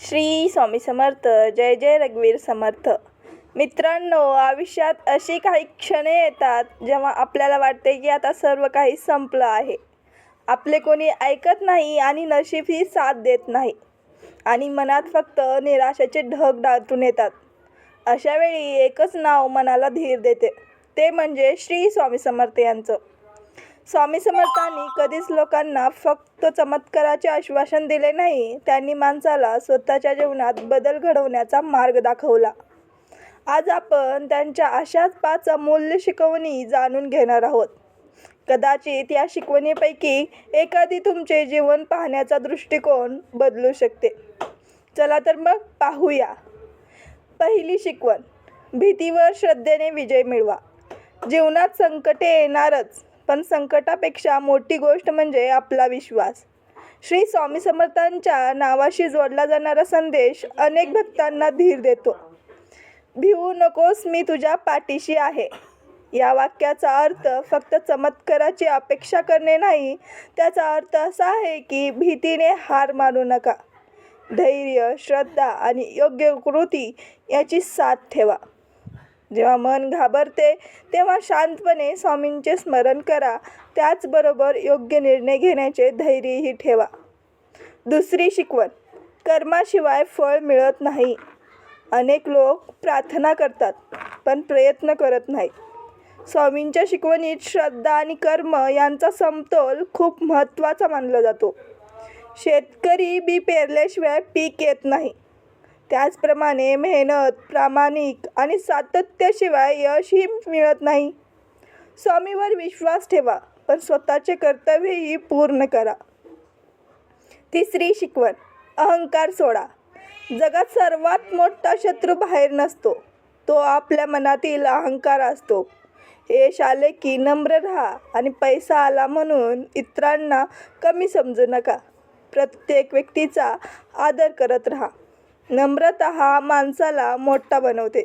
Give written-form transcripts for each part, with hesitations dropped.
श्री स्वामी समर्थ. जय जय रघुवीर समर्थ. मित्रांनो, आयुष्यात अशी काही क्षणे येतात जेव्हा आपल्याला वाटते की आता सर्व काही संपलं आहे. आपले कोणी ऐकत नाही आणि नशीब ही साथ देत नाही आणि मनात फक्त निराशेचे ढग दाटून येतात. अशा वेळी एकच नाव मनाला धीर देते, ते म्हणजे श्री स्वामी समर्थ यांचं. स्वामी समर्थांनी कधीच लोकांना फक्त चमत्काराचे आश्वासन दिले नाही, त्यांनी माणसाला स्वतःच्या जीवनात बदल घडवण्याचा मार्ग दाखवला. आज आपण त्यांच्या अशाच 5 अमूल्य शिकवणी जाणून घेणार आहोत. कदाचित या शिकवणीपैकी एखादी तुमचे जीवन पाहण्याचा दृष्टिकोन बदलू शकते. चला तर मग पाहूया. पहिली शिकवण, भीतीवर श्रद्धेने विजय मिळवा. जीवनात संकटे येणारच, पण संकटापेक्षा मोठी गोष्ट म्हणजे आपला विश्वास. श्री स्वामी समर्थांच्या नावाशी जोडला जाणारा संदेश अनेक भक्तांना धीर देतो. भिवू नकोस, मी तुझ्या पाठीशी आहे. या वाक्याचा अर्थ फक्त चमत्काराची अपेक्षा करणे नाही, त्याचा अर्थ असा आहे की भीतीने हार मानू नका. धैर्य, श्रद्धा आणि योग्य कृती याची साथ ठेवा. जेव्हा मन घाबरते तेव्हा शांतपणे स्वामींचे स्मरण करा. त्याचबरोबर योग्य निर्णय घेण्याचे धैर्यही ठेवा. दुसरी शिकवण, कर्माशिवाय फळ मिळत नाही. अनेक लोक प्रार्थना करतात पण प्रयत्न करत नाहीत. स्वामींच्या शिकवणीत श्रद्धा आणि कर्म यांचा समतोल खूप महत्त्वाचा मानला जातो. शेतकरी बी पेरल्याशिवाय पीक येत नाही. त्याचप्रमाणे मेहनत, प्रामाणिक आणि सातत्याशिवाय यशही मिळत नाही. स्वामीवर विश्वास ठेवा, पण स्वतःचे कर्तव्यही पूर्ण करा. तिसरी शिकवण, अहंकार सोडा. जगात सर्वात मोठा शत्रू बाहेर नसतो, तो आपल्या मनातील अहंकार असतो. यश आले की नम्र राहा आणि पैसा आला म्हणून इतरांना कमी समजू नका. प्रत्येक व्यक्तीचा आदर करत राहा. नम्रता हा माणसाला मोठा बनवते.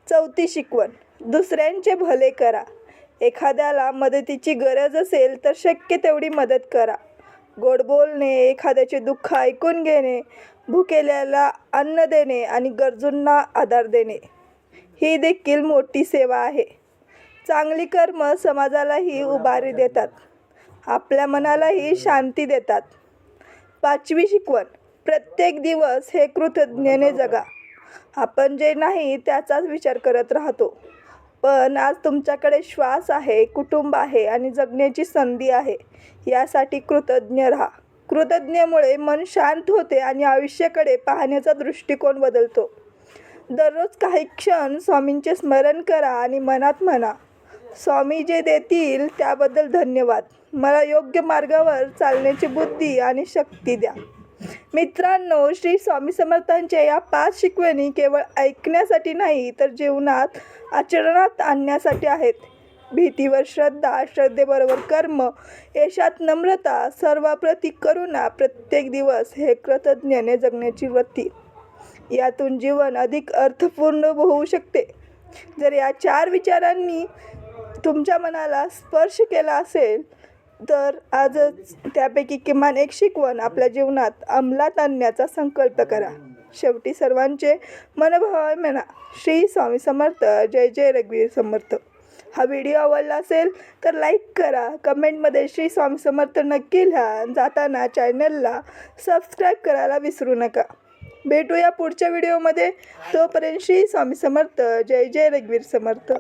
चौथी शिकवण, दुसऱ्यांचे भले करा. एखाद्याला मदतीची गरज असेल तर शक्य तेवढी मदत करा. गोड बोलणे, एखाद्याचे दुःख ऐकून घेणे, भुकेल्याला अन्न देणे आणि गरजूंना आधार देणे ही देखील मोठी सेवा आहे. चांगली कर्म समाजालाही उभारी देतात, आपल्या मनालाही शांती देतात. पाचवी शिकवण, प्रत्येक दिवस हे कृतज्ञतेने जगा. आपण जे नाही त्याचाच विचार करत राहतो, पण आज तुमच्याकडे श्वास आहे, कुटुंब आहे आणि जगण्याची संधी आहे. यासाठी कृतज्ञ राहा. कृतज्ञतेमुळे मन शांत होते आणि आयुष्याकडे पाहण्याचा दृष्टिकोन बदलतो. दररोज काही क्षण स्वामींचे स्मरण करा आणि मनात म्हणा, स्वामी जे देतील त्याबद्दल धन्यवाद. मला योग्य मार्गावर चालण्याची बुद्धी आणि शक्ती द्या. मित्रांनो, श्री स्वामी समर्थांच्या या 5 शिकवणी केवळ ऐकण्यासाठी नाही तर जीवनात आचरणात आणण्यासाठी आहेत. भीतीवर श्रद्धा, श्रद्धेबरोबर कर्म, यशात नम्रता, सर्वाप्रती करुणा, प्रत्येक दिवस हे कृतज्ञतेने जगण्याची वृत्ती. यातून जीवन अधिक अर्थपूर्ण होऊ शकते. जर या 4 विचारांनी तुमच्या मनाला स्पर्श केला असेल तर आजच त्यापैकी किमान एक शिकवण आपल्या जीवनात अंमलात आणण्याचा संकल्प करा. शेवटी सर्वांचे मनोभावे म्हणा, श्री स्वामी समर्थ. जय जय रघुवीर समर्थ. हा व्हिडिओ आवडला असेल तर लाईक करा, कमेंटमध्ये श्री स्वामी समर्थ नक्की लिहा. जाताना चॅनलला सबस्क्राईब करायला विसरू नका. भेटूया पुढच्या व्हिडिओमध्ये. तोपर्यंत श्री स्वामी समर्थ. जय जय रघुवीर समर्थ.